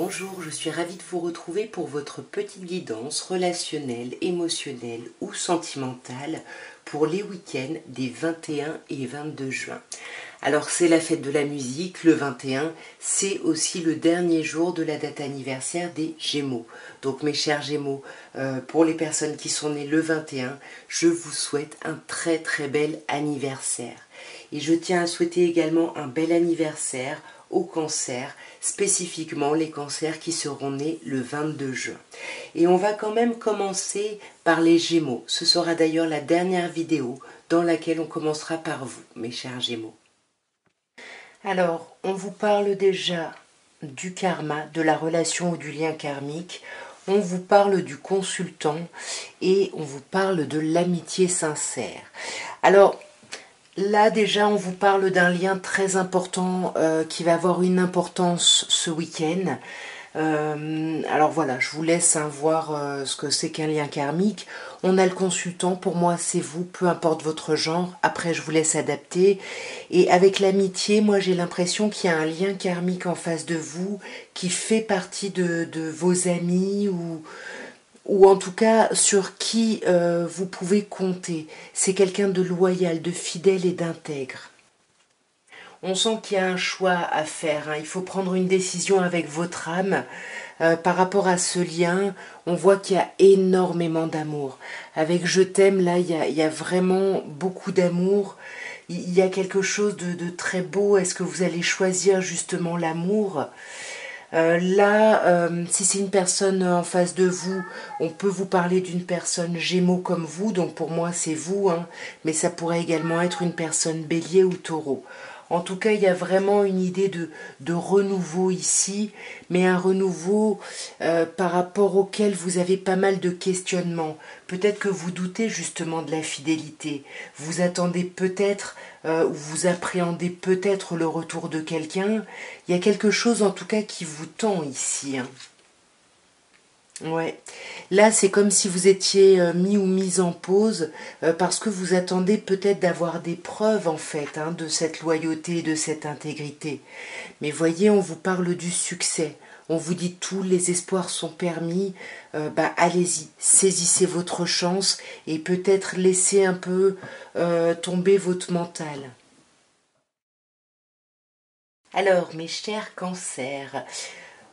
Bonjour, je suis ravie de vous retrouver pour votre petite guidance relationnelle, émotionnelle ou sentimentale pour les week-ends des 21 et 22 juin. Alors c'est la fête de la musique, le 21, c'est aussi le dernier jour de la date anniversaire des Gémeaux. Donc mes chers Gémeaux, pour les personnes qui sont nées le 21, je vous souhaite un très très bel anniversaire. Et je tiens à souhaiter également un bel anniversaire aux cancers, spécifiquement les cancers qui seront nés le 22 juin. Et on va quand même commencer par les Gémeaux. Ce sera d'ailleurs la dernière vidéo dans laquelle on commencera par vous, mes chers Gémeaux. Alors, on vous parle déjà du karma, de la relation ou du lien karmique. On vous parle du consultant et on vous parle de l'amitié sincère. Alors, là déjà on vous parle d'un lien très important qui va avoir une importance ce week-end. Alors voilà, je vous laisse voir ce que c'est qu'un lien karmique. On a le consultant, pour moi c'est vous, peu importe votre genre. Après je vous laisse adapter. Et avec l'amitié, moi j'ai l'impression qu'il y a un lien karmique en face de vous qui fait partie de vos amis ou en tout cas sur qui vous pouvez compter. C'est quelqu'un de loyal, de fidèle et d'intègre. On sent qu'il y a un choix à faire, hein. Il faut prendre une décision avec votre âme. Par rapport à ce lien, on voit qu'il y a énormément d'amour. Avec Je t'aime, là, il y a vraiment beaucoup d'amour. Il y a quelque chose de très beau. Est-ce que vous allez choisir justement l'amour ? Si c'est une personne en face de vous, on peut vous parler d'une personne Gémeaux comme vous, donc pour moi c'est vous, hein, mais ça pourrait également être une personne Bélier ou Taureau. En tout cas, il y a vraiment une idée de renouveau ici, mais un renouveau par rapport auquel vous avez pas mal de questionnements. Peut-être que vous doutez justement de la fidélité. Vous attendez peut-être ou vous appréhendez peut-être le retour de quelqu'un. Il y a quelque chose en tout cas qui vous tend ici, hein. Ouais, là c'est comme si vous étiez mis ou mise en pause parce que vous attendez peut-être d'avoir des preuves en fait, hein, de cette loyauté, de cette intégrité. Mais voyez, on vous parle du succès, on vous dit tous les espoirs sont permis, allez-y, saisissez votre chance et peut-être laissez un peu tomber votre mental. Alors mes chers cancers,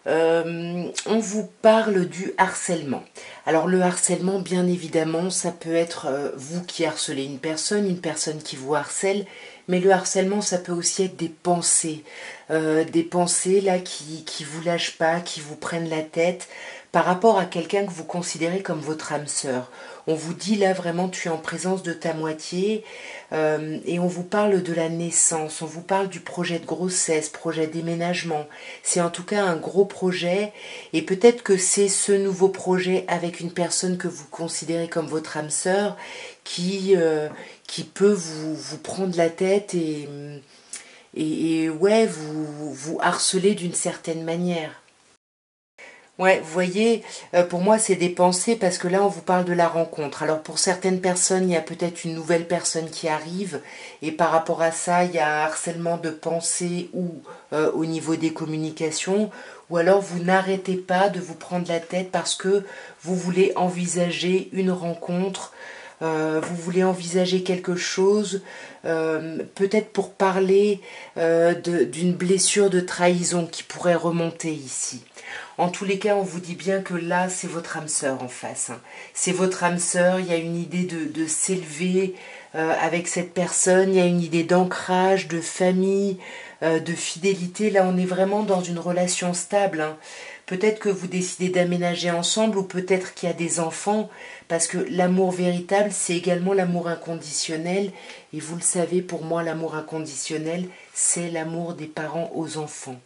on vous parle du harcèlement. Alors le harcèlement, bien évidemment, ça peut être vous qui harcelez une personne qui vous harcèle, mais le harcèlement, ça peut aussi être des pensées là qui vous lâchent pas, qui vous prennent la tête par rapport à quelqu'un que vous considérez comme votre âme sœur. On vous dit là vraiment tu es en présence de ta moitié et on vous parle de la naissance, on vous parle du projet de grossesse, projet de déménagement. C'est en tout cas un gros projet et peut-être que c'est ce nouveau projet avec une personne que vous considérez comme votre âme sœur qui peut vous prendre la tête et ouais, vous harceler d'une certaine manière. Ouais, vous voyez, pour moi c'est des pensées parce que là on vous parle de la rencontre. Alors pour certaines personnes, il y a peut-être une nouvelle personne qui arrive et par rapport à ça, il y a un harcèlement de pensée ou au niveau des communications ou alors vous n'arrêtez pas de vous prendre la tête parce que vous voulez envisager une rencontre, vous voulez envisager quelque chose, peut-être pour parler d'une blessure de trahison qui pourrait remonter ici. En tous les cas, on vous dit bien que là, c'est votre âme sœur en face, hein. C'est votre âme sœur, il y a une idée de s'élever avec cette personne, il y a une idée d'ancrage, de famille, de fidélité. Là, on est vraiment dans une relation stable, hein. Peut-être que vous décidez d'aménager ensemble ou peut-être qu'il y a des enfants, parce que l'amour véritable, c'est également l'amour inconditionnel. Et vous le savez, pour moi, l'amour inconditionnel, c'est l'amour des parents aux enfants.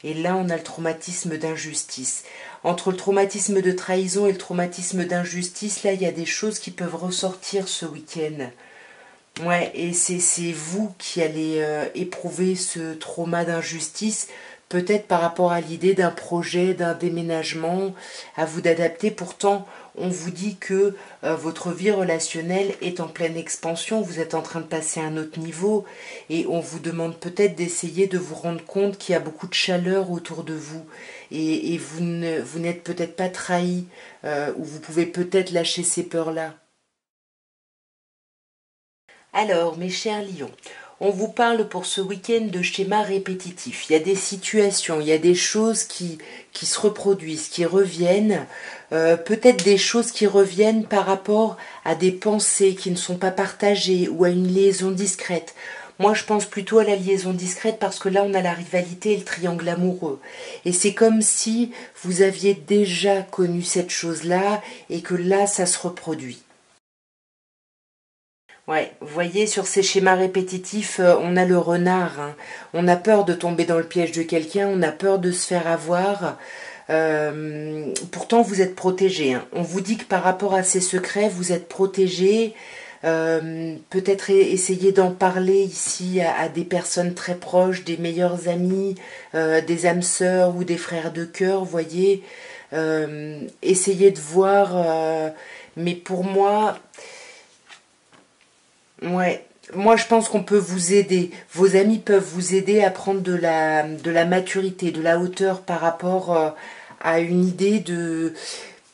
Et là, on a le traumatisme d'injustice. Entre le traumatisme de trahison et le traumatisme d'injustice, là, il y a des choses qui peuvent ressortir ce week-end. Ouais, et c'est vous qui allez éprouver ce trauma d'injustice, peut-être par rapport à l'idée d'un projet, d'un déménagement, à vous d'adapter. Pourtant, on vous dit que votre vie relationnelle est en pleine expansion, vous êtes en train de passer à un autre niveau et on vous demande peut-être d'essayer de vous rendre compte qu'il y a beaucoup de chaleur autour de vous et vous n'êtes peut-être pas trahi ou vous pouvez peut-être lâcher ces peurs-là. Alors, mes chers lions, on vous parle pour ce week-end de schémas répétitifs. Il y a des situations, il y a des choses qui se reproduisent, qui reviennent, peut-être des choses qui reviennent par rapport à des pensées qui ne sont pas partagées ou à une liaison discrète. Moi, je pense plutôt à la liaison discrète parce que là, on a la rivalité et le triangle amoureux. Et c'est comme si vous aviez déjà connu cette chose-là et que là, ça se reproduit. Ouais, vous voyez, sur ces schémas répétitifs, on a le renard, hein. On a peur de tomber dans le piège de quelqu'un, on a peur de se faire avoir. Pourtant, vous êtes protégé, hein. On vous dit que par rapport à ces secrets, vous êtes protégé. Peut-être essayer d'en parler ici à des personnes très proches, des meilleurs amis, des âmes sœurs ou des frères de cœur, vous voyez. Essayez de voir, mais pour moi, ouais, moi je pense qu'on peut vous aider. Vos amis peuvent vous aider à prendre de la maturité, de la hauteur par rapport à une idée de...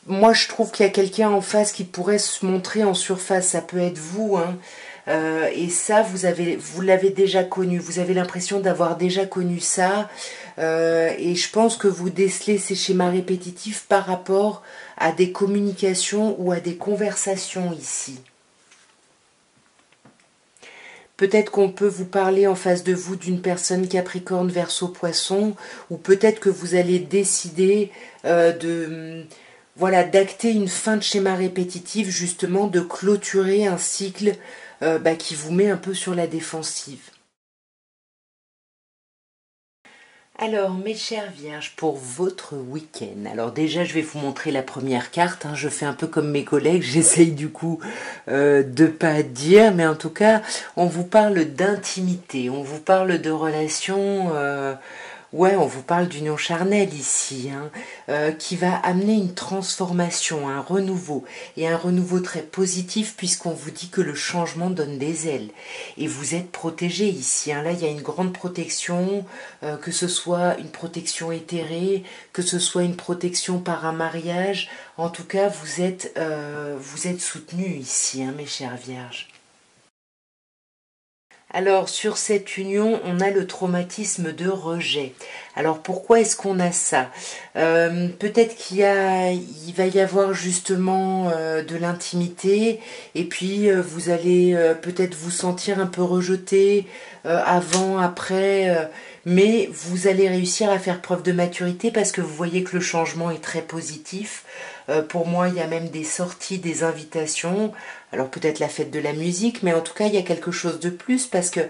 Moi je trouve qu'il y a quelqu'un en face qui pourrait se montrer en surface. Ça peut être vous, hein. Et ça, vous l'avez déjà connu. Vous avez l'impression d'avoir déjà connu ça. Et je pense que vous décelez ces schémas répétitifs par rapport à des communications ou à des conversations ici. Peut-être qu'on peut vous parler en face de vous d'une personne Capricorne, Verseau, Poisson, ou peut-être que vous allez décider voilà, d'acter une fin de schéma répétitif, justement de clôturer un cycle qui vous met un peu sur la défensive. Alors, mes chères vierges, pour votre week-end, alors déjà, je vais vous montrer la première carte, hein. Je fais un peu comme mes collègues, j'essaye du coup de pas dire, mais en tout cas, on vous parle d'intimité, on vous parle de relations... Ouais, on vous parle d'union charnelle ici, hein, qui va amener une transformation, un renouveau, et un renouveau très positif puisqu'on vous dit que le changement donne des ailes. Et vous êtes protégé ici, hein. Là, il y a une grande protection, que ce soit une protection éthérée, que ce soit une protection par un mariage. En tout cas, vous êtes soutenus ici, hein, mes chères vierges. Alors, sur cette union, on a le traumatisme de rejet. Alors, pourquoi est-ce qu'on a ça? Peut-être il va y avoir justement de l'intimité, et puis vous allez peut-être vous sentir un peu rejeté avant, après, mais vous allez réussir à faire preuve de maturité parce que vous voyez que le changement est très positif. Pour moi, il y a même des sorties, des invitations. Alors peut-être la fête de la musique, mais en tout cas, il y a quelque chose de plus parce que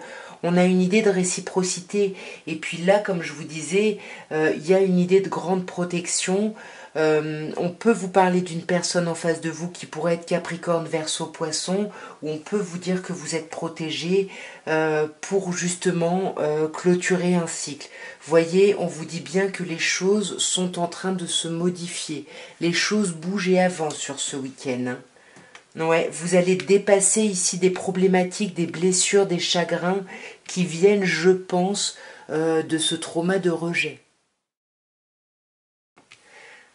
on a une idée de réciprocité. Et puis là, comme je vous disais, il y a une idée de grande protection. On peut vous parler d'une personne en face de vous qui pourrait être Capricorne, Verseau, Poisson, ou on peut vous dire que vous êtes protégé pour justement clôturer un cycle. Voyez, on vous dit bien que les choses sont en train de se modifier. Les choses bougent et avancent sur ce week-end, hein. Ouais, vous allez dépasser ici des problématiques, des blessures, des chagrins qui viennent, je pense, de ce trauma de rejet.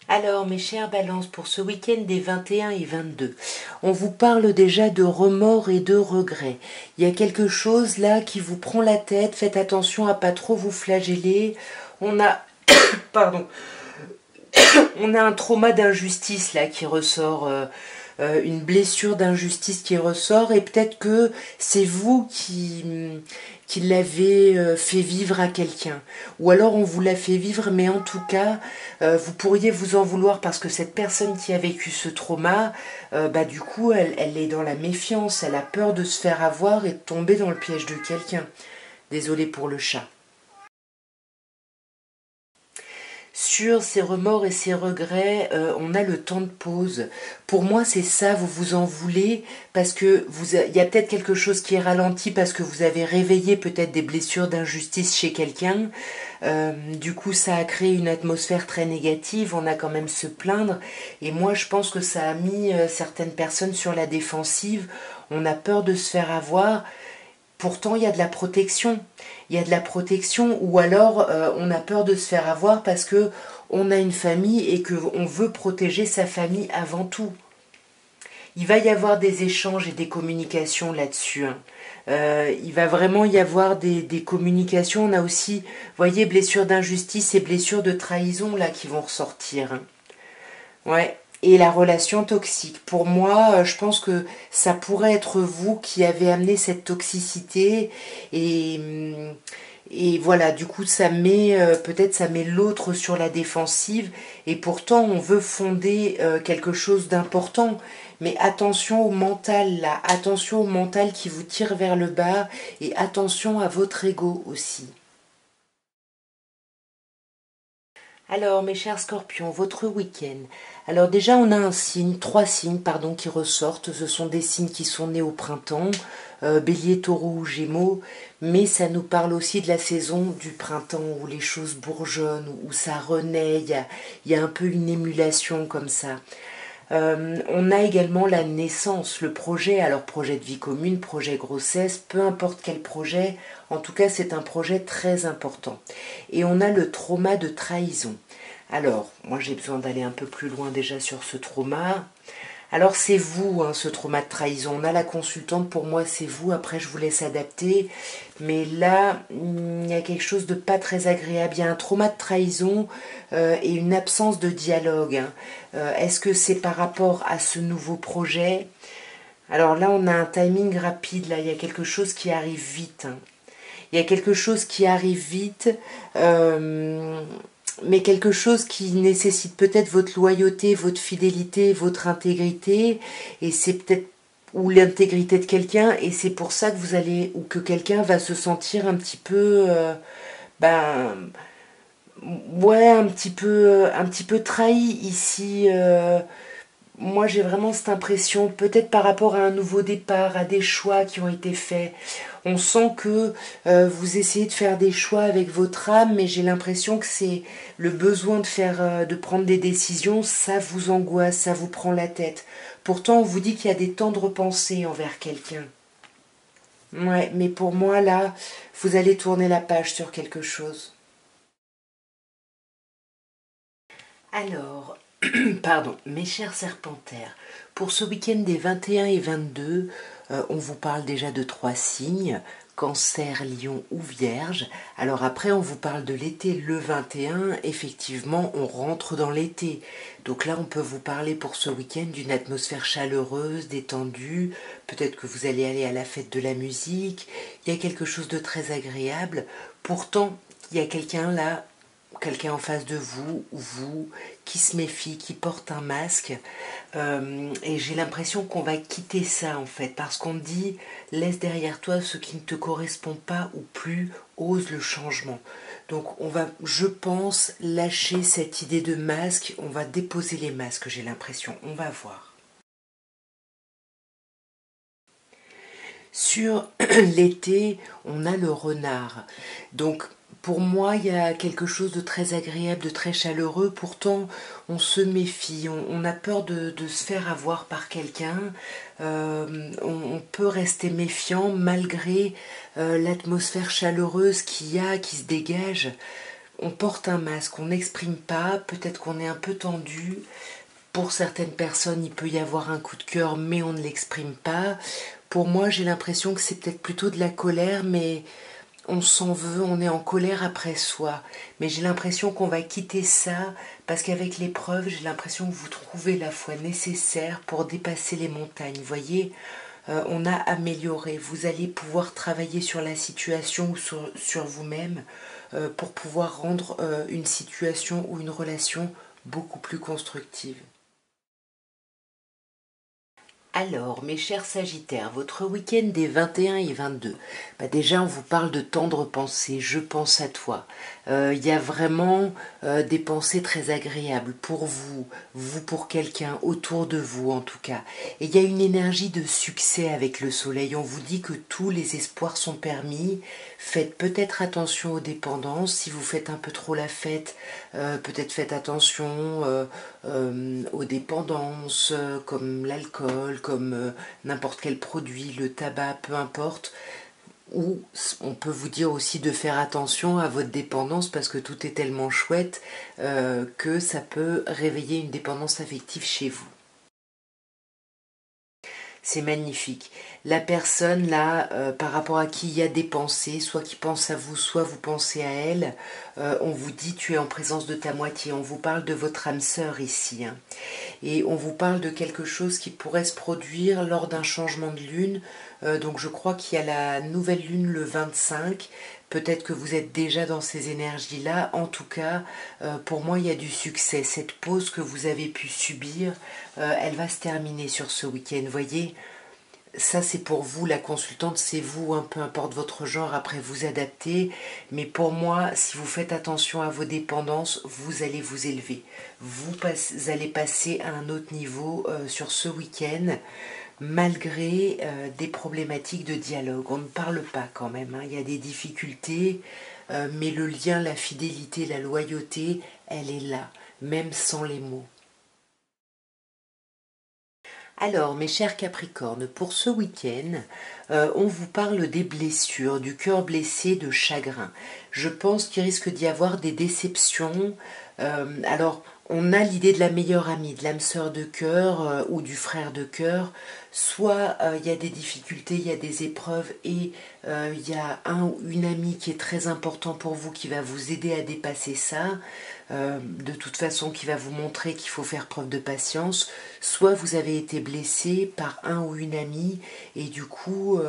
Alors, mes chères balances, pour ce week-end des 21 et 22, on vous parle déjà de remords et de regrets. Il y a quelque chose là qui vous prend la tête, faites attention à pas trop vous flageller. On a, pardon, on a un trauma d'injustice là qui ressort, une blessure d'injustice qui ressort, et peut-être que c'est vous qui l'avez fait vivre à quelqu'un. Ou alors on vous l'a fait vivre, mais en tout cas, vous pourriez vous en vouloir parce que cette personne qui a vécu ce trauma, du coup, elle est dans la méfiance, elle a peur de se faire avoir et de tomber dans le piège de quelqu'un. Désolée pour le chat. Sur ces remords et ces regrets, on a le temps de pause. Pour moi, c'est ça, vous vous en voulez parce que il y a peut-être quelque chose qui est ralenti parce que vous avez réveillé peut-être des blessures d'injustice chez quelqu'un. Du coup, ça a créé une atmosphère très négative, on a quand même se plaindre. Et moi, je pense que ça a mis certaines personnes sur la défensive. On a peur de se faire avoir. Pourtant, il y a de la protection. Il y a de la protection, ou alors on a peur de se faire avoir parce que on a une famille et qu'on veut protéger sa famille avant tout. Il va y avoir des échanges et des communications là-dessus, hein. Il va vraiment y avoir des communications. On a aussi, voyez, blessures d'injustice et blessures de trahison là qui vont ressortir, hein. Ouais. Et la relation toxique. Pour moi, je pense que ça pourrait être vous qui avez amené cette toxicité et voilà, du coup, ça met peut-être ça met l'autre sur la défensive et pourtant on veut fonder quelque chose d'important. Mais attention au mental là, attention au mental qui vous tire vers le bas et attention à votre ego aussi. Alors, mes chers scorpions, votre week-end. Alors déjà, on a un signe, trois signes, pardon, qui ressortent. Ce sont des signes qui sont nés au printemps, bélier, taureau ou gémeaux. Mais ça nous parle aussi de la saison du printemps où les choses bourgeonnent, où ça renaît. Il y a un peu une émulation comme ça. On a également la naissance, le projet, alors projet de vie commune, projet grossesse, peu importe quel projet, en tout cas c'est un projet très important. Et on a le trauma de trahison. Alors, moi j'ai besoin d'aller un peu plus loin déjà sur ce trauma. Alors c'est vous, hein, ce trauma de trahison. On a la consultante, pour moi c'est vous, après je vous laisse adapter. Mais là, il y a quelque chose de pas très agréable. Il y a un trauma de trahison et une absence de dialogue, hein. Est-ce que c'est par rapport à ce nouveau projet? Alors là, on a un timing rapide, là, il y a quelque chose qui arrive vite, hein. Il y a quelque chose qui arrive vite. Euh, mais quelque chose qui nécessite peut-être votre loyauté, votre fidélité, votre intégrité, et c'est peut-être ou l'intégrité de quelqu'un, et c'est pour ça que vous allez ou que quelqu'un va se sentir un petit peu, ben ouais, un petit peu trahi ici. Moi, j'ai vraiment cette impression, peut-être par rapport à un nouveau départ, à des choix qui ont été faits. On sent que vous essayez de faire des choix avec votre âme, mais j'ai l'impression que c'est le besoin de faire, de prendre des décisions, ça vous angoisse, ça vous prend la tête. Pourtant, on vous dit qu'il y a des temps de repenser envers quelqu'un. Ouais, mais pour moi, là, vous allez tourner la page sur quelque chose. Alors, pardon, mes chers serpentaires, pour ce week-end des 21 et 22, on vous parle déjà de trois signes, Cancer, Lion ou Vierge. Alors après, on vous parle de l'été le 21, effectivement, on rentre dans l'été. Donc là, on peut vous parler pour ce week-end d'une atmosphère chaleureuse, détendue, peut-être que vous allez aller à la fête de la musique, il y a quelque chose de très agréable. Pourtant, il y a quelqu'un là, quelqu'un en face de vous ou vous qui se méfie, qui porte un masque. Et j'ai l'impression qu'on va quitter ça en fait, parce qu'on dit laisse derrière toi ce qui ne te correspond pas ou plus, ose le changement. Donc on va, je pense, lâcher cette idée de masque, on va déposer les masques, j'ai l'impression, on va voir. Sur l'été, on a le renard. Donc, pour moi, il y a quelque chose de très agréable, de très chaleureux. Pourtant, on se méfie, on a peur de se faire avoir par quelqu'un. On peut rester méfiant malgré l'atmosphère chaleureuse qu'il y a, qui se dégage. On porte un masque, on n'exprime pas, peut-être qu'on est un peu tendu. Pour certaines personnes, il peut y avoir un coup de cœur, mais on ne l'exprime pas. Pour moi, j'ai l'impression que c'est peut-être plutôt de la colère, mais on s'en veut, on est en colère après soi. Mais j'ai l'impression qu'on va quitter ça, parce qu'avec l'épreuve, j'ai l'impression que vous trouvez la foi nécessaire pour dépasser les montagnes. Vous voyez, on a amélioré. Vous allez pouvoir travailler sur la situation ou sur vous-même pour pouvoir rendre une situation ou une relation beaucoup plus constructive. Alors, mes chers Sagittaires, votre week-end des 21 et 22, déjà on vous parle de tendres pensées, je pense à toi. Il y a vraiment des pensées très agréables pour vous, vous pour quelqu'un, autour de vous en tout cas. Et il y a une énergie de succès avec le soleil, on vous dit que tous les espoirs sont permis. Faites peut-être attention aux dépendances, si vous faites un peu trop la fête, peut-être faites attention aux dépendances comme l'alcool, comme n'importe quel produit, le tabac, peu importe. Ou on peut vous dire aussi de faire attention à votre dépendance parce que tout est tellement chouette que ça peut réveiller une dépendance affective chez vous. C'est magnifique. La personne là, par rapport à qui il y a des pensées, soit qui pense à vous, soit vous pensez à elle, on vous dit tu es en présence de ta moitié. On vous parle de votre âme sœur ici, hein. Et on vous parle de quelque chose qui pourrait se produire lors d'un changement de lune. Donc je crois qu'il y a la nouvelle lune le 25. Peut-être que vous êtes déjà dans ces énergies-là. En tout cas, pour moi, il y a du succès. Cette pause que vous avez pu subir, elle va se terminer sur ce week-end. Voyez, ça c'est pour vous, la consultante, c'est vous, hein, peu importe votre genre, après vous adaptez. Mais pour moi, si vous faites attention à vos dépendances, vous allez vous élever. Vous allez passer à un autre niveau sur ce week-end, malgré des problématiques de dialogue. On ne parle pas quand même, hein, il y a des difficultés, mais le lien, la fidélité, la loyauté, elle est là, même sans les mots. Alors, mes chers Capricornes, pour ce week-end, on vous parle des blessures, du cœur blessé, de chagrin. Je pense qu'il risque d'y avoir des déceptions. Alors, on a l'idée de la meilleure amie, de l'âme sœur de cœur ou du frère de cœur. Soit il y a des difficultés, il y a des épreuves et il y a un ou une amie qui est très important pour vous, qui va vous aider à dépasser ça. De toute façon, qui va vous montrer qu'il faut faire preuve de patience. Soit vous avez été blessé par un ou une amie et du coup,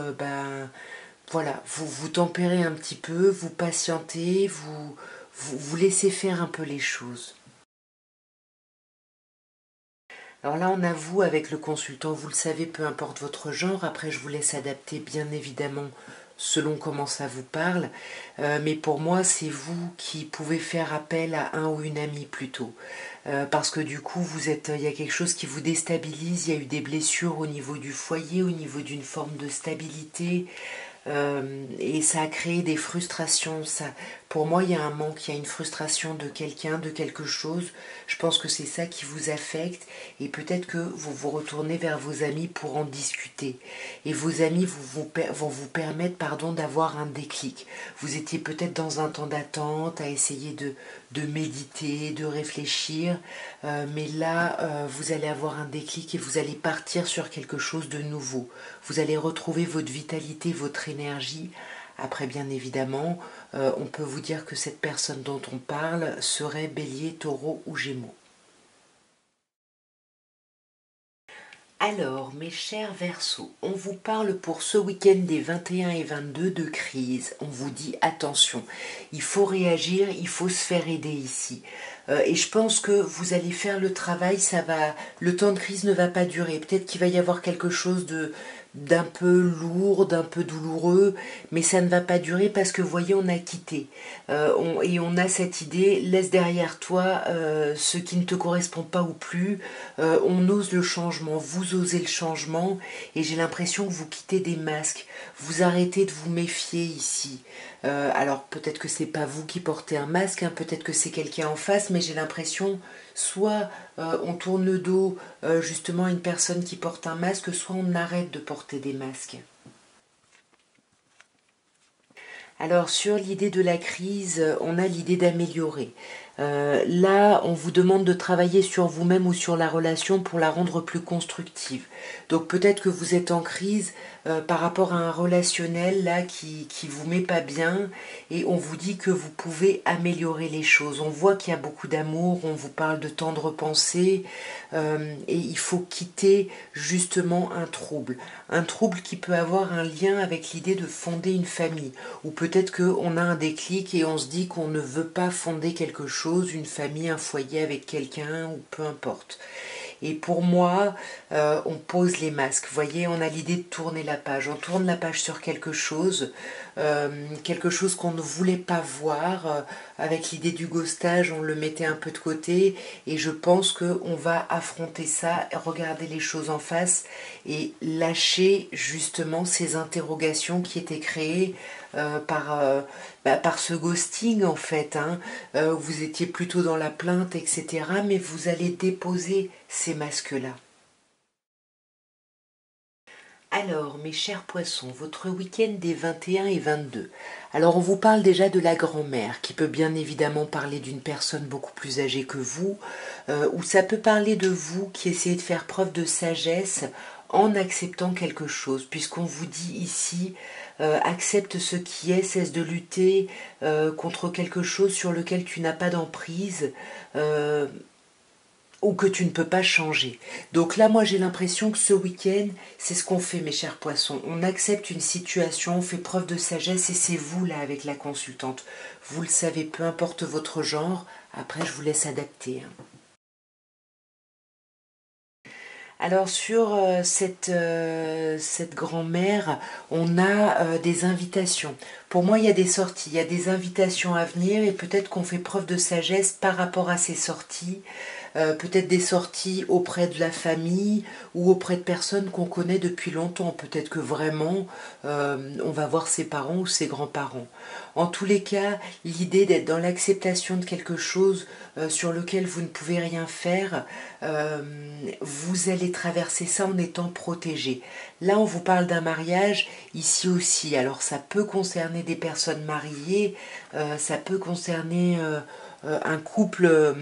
voilà, vous tempérez un petit peu, vous patientez, vous laissez faire un peu les choses. Alors là, on avoue avec le consultant, vous le savez, peu importe votre genre, après je vous laisse adapter bien évidemment selon comment ça vous parle, mais pour moi c'est vous qui pouvez faire appel à un ou une amie plutôt, parce que du coup il y a quelque chose qui vous déstabilise, il y a eu des blessures au niveau du foyer, au niveau d'une forme de stabilité, et ça a créé des frustrations. Pour moi, il y a un manque, il y a une frustration de quelqu'un, de quelque chose. Je pense que c'est ça qui vous affecte et peut-être que vous vous retournez vers vos amis pour en discuter. Et vos amis vont vous permettre d'avoir un déclic. Vous étiez peut-être dans un temps d'attente, à essayer de méditer, de réfléchir, mais là, vous allez avoir un déclic et vous allez partir sur quelque chose de nouveau. Vous allez retrouver votre vitalité, votre énergie. Après, bien évidemment, on peut vous dire que cette personne dont on parle serait Bélier, Taureau ou Gémeaux. Alors, mes chers Verseaux, on vous parle pour ce week-end des 21 et 22 de crise. On vous dit attention, il faut réagir, il faut se faire aider ici. Et je pense que vous allez faire le travail, le temps de crise ne va pas durer. Peut-être qu'il va y avoir quelque chose d'un peu lourd, d'un peu douloureux, mais ça ne va pas durer parce que vous voyez, on a quitté. Et on a cette idée, laisse derrière toi ce qui ne te correspond pas ou plus. On ose le changement, vous osez le changement, et j'ai l'impression que vous quittez des masques. Vous arrêtez de vous méfier ici. Alors peut-être que c'est pas vous qui portez un masque, hein, peut-être que c'est quelqu'un en face, mais j'ai l'impression soit on tourne le dos justement à une personne qui porte un masque, soit on arrête de porter des masques. Alors sur l'idée de la crise, on a l'idée d'améliorer. Là, on vous demande de travailler sur vous-même ou sur la relation pour la rendre plus constructive. Donc peut-être que vous êtes en crise par rapport à un relationnel là qui vous met pas bien et on vous dit que vous pouvez améliorer les choses. On voit qu'il y a beaucoup d'amour, on vous parle de tendre pensée et il faut quitter justement un trouble qui peut avoir un lien avec l'idée de fonder une famille ou peut-être qu'on a un déclic et on se dit qu'on ne veut pas fonder quelque chose, une famille, un foyer avec quelqu'un ou peu importe. Et pour moi, on pose les masques. Vous voyez, on a l'idée de tourner la page. On tourne la page sur quelque chose qu'on ne voulait pas voir. Avec l'idée du ghostage, on le mettait un peu de côté. Et je pense qu'on va affronter ça, regarder les choses en face et lâcher justement ces interrogations qui étaient créées par ce ghosting en fait. Hein. Vous étiez plutôt dans la plainte, etc. Mais vous allez déposer ces masques-là. Alors, mes chers poissons, votre week-end des 21 et 22. Alors, on vous parle déjà de la grand-mère, qui peut bien évidemment parler d'une personne beaucoup plus âgée que vous, ou ça peut parler de vous qui essayez de faire preuve de sagesse en acceptant quelque chose, puisqu'on vous dit ici, accepte ce qui est, cesse de lutter contre quelque chose sur lequel tu n'as pas d'emprise. Ou que tu ne peux pas changer. Donc là, moi, j'ai l'impression que ce week-end, c'est ce qu'on fait, mes chers poissons. On accepte une situation, on fait preuve de sagesse, et c'est vous, là, avec la consultante. Vous le savez, peu importe votre genre. Après, je vous laisse adapter. Hein. Alors sur cette grand-mère, on a des invitations. Pour moi, il y a des sorties, il y a des invitations à venir et peut-être qu'on fait preuve de sagesse par rapport à ces sorties. Peut-être des sorties auprès de la famille ou auprès de personnes qu'on connaît depuis longtemps. Peut-être que vraiment on va voir ses parents ou ses grands-parents. En tous les cas, l'idée d'être dans l'acceptation de quelque chose sur lequel vous ne pouvez rien faire, vous allez traverser ça en étant protégé. Là, on vous parle d'un mariage, ici aussi. Alors, ça peut concerner des personnes mariées, ça peut concerner un couple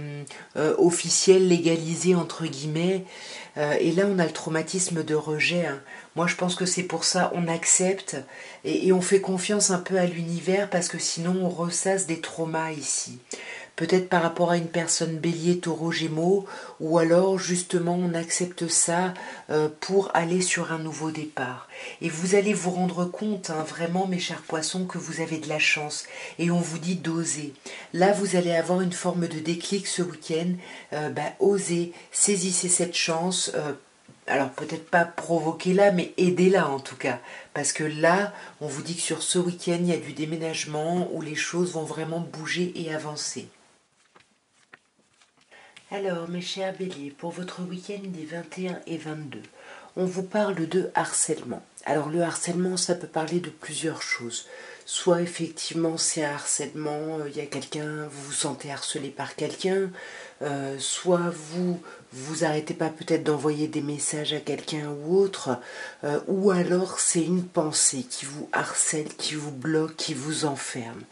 officiel, légalisé, entre guillemets. Et là, on a le traumatisme de rejet. Hein. Moi, je pense que c'est pour ça on accepte et on fait confiance un peu à l'univers parce que sinon, on ressasse des traumas ici. Peut-être par rapport à une personne bélier, taureau, gémeaux, ou alors justement on accepte ça pour aller sur un nouveau départ. Et vous allez vous rendre compte, hein, vraiment mes chers poissons, que vous avez de la chance. Et on vous dit d'oser. Là vous allez avoir une forme de déclic ce week-end. Osez, saisissez cette chance. Alors peut-être pas provoquez-la, mais aidez-la en tout cas. Parce que là, on vous dit que sur ce week-end, il y a du déménagement où les choses vont vraiment bouger et avancer. Alors, mes chers béliers, pour votre week-end des 21 et 22, on vous parle de harcèlement. Alors, le harcèlement, ça peut parler de plusieurs choses. Soit effectivement, c'est un harcèlement, il y a quelqu'un, vous vous sentez harcelé par quelqu'un, soit vous arrêtez pas peut-être d'envoyer des messages à quelqu'un ou autre, ou alors c'est une pensée qui vous harcèle, qui vous bloque, qui vous enferme.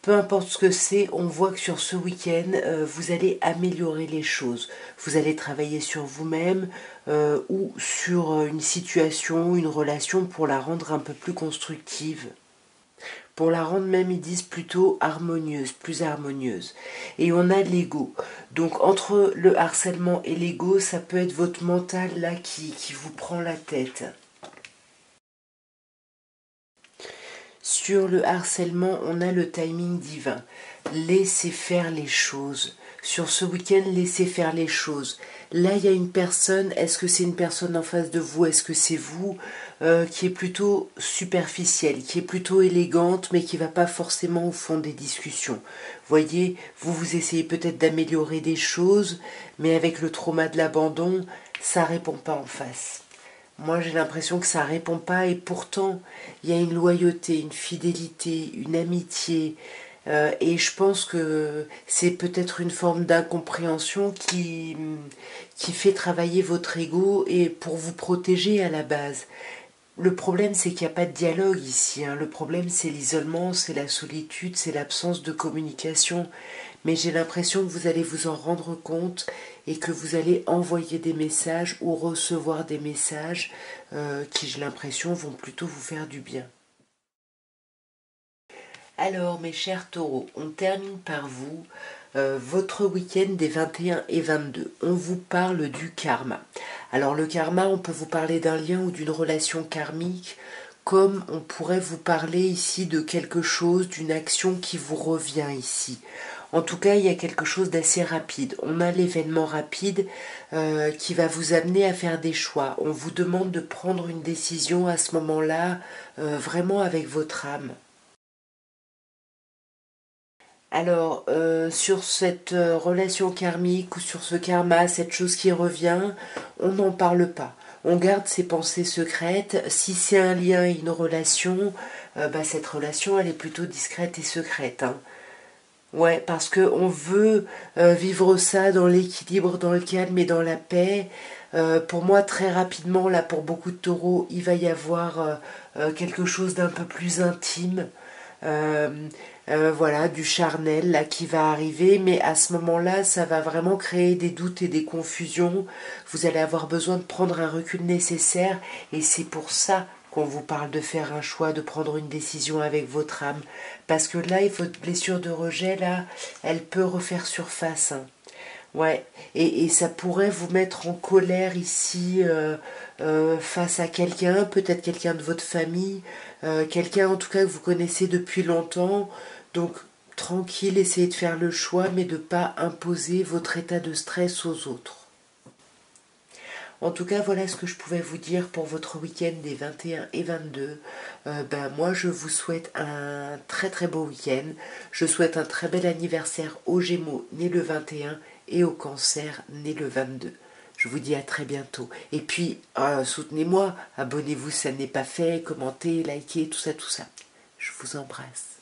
Peu importe ce que c'est, on voit que sur ce week-end, vous allez améliorer les choses. Vous allez travailler sur vous-même ou sur une situation, une relation pour la rendre un peu plus constructive. Pour la rendre même, ils disent plutôt harmonieuse, plus harmonieuse. Et on a l'ego. Donc entre le harcèlement et l'ego, ça peut être votre mental là qui vous prend la tête. Sur le harcèlement, on a le timing divin. Laissez faire les choses. Sur ce week-end, laissez faire les choses. Là, il y a une personne, est-ce que c'est une personne en face de vous, est-ce que c'est vous, qui est plutôt superficielle, qui est plutôt élégante, mais qui ne va pas forcément au fond des discussions. Voyez, vous essayez peut-être d'améliorer des choses, mais avec le trauma de l'abandon, ça ne répond pas en face. Moi, j'ai l'impression que ça répond pas et pourtant, il y a une loyauté, une fidélité, une amitié. Et je pense que c'est peut-être une forme d'incompréhension qui fait travailler votre ego et pour vous protéger à la base. Le problème, c'est qu'il n'y a pas de dialogue ici. Hein. Le problème, c'est l'isolement, c'est la solitude, c'est l'absence de communication. Mais j'ai l'impression que vous allez vous en rendre compte et que vous allez envoyer des messages ou recevoir des messages qui, j'ai l'impression, vont plutôt vous faire du bien. Alors, mes chers taureaux, on termine par vous. Votre week-end des 21 et 22. On vous parle du karma. Alors le karma, on peut vous parler d'un lien ou d'une relation karmique comme on pourrait vous parler ici de quelque chose, d'une action qui vous revient ici. En tout cas, il y a quelque chose d'assez rapide. On a l'événement rapide qui va vous amener à faire des choix. On vous demande de prendre une décision à ce moment-là, vraiment avec votre âme. Alors, sur cette relation karmique ou sur ce karma, cette chose qui revient, on n'en parle pas. On garde ses pensées secrètes. Si c'est un lien et une relation, cette relation, elle est plutôt discrète et secrète, hein. Ouais, parce que on veut vivre ça dans l'équilibre, dans le calme et dans la paix. Pour moi, très rapidement, là, pour beaucoup de taureaux, il va y avoir quelque chose d'un peu plus intime. Euh, voilà, du charnel là qui va arriver, mais à ce moment-là, ça va vraiment créer des doutes et des confusions. Vous allez avoir besoin de prendre un recul nécessaire, et c'est pour ça qu'on vous parle de faire un choix, de prendre une décision avec votre âme. Parce que là, votre blessure de rejet, là, elle peut refaire surface, hein. Ouais, et ça pourrait vous mettre en colère ici face à quelqu'un, peut-être quelqu'un de votre famille, quelqu'un en tout cas que vous connaissez depuis longtemps. Donc tranquille, essayez de faire le choix, mais de ne pas imposer votre état de stress aux autres. En tout cas, voilà ce que je pouvais vous dire pour votre week-end des 21 et 22. Moi, je vous souhaite un très très beau week-end. Je souhaite un très bel anniversaire aux Gémeaux, né le 21, et au Cancer, né le 22. Je vous dis à très bientôt. Et puis, soutenez-moi, abonnez-vous si ça n'est pas fait, commentez, likez, tout ça, tout ça. Je vous embrasse.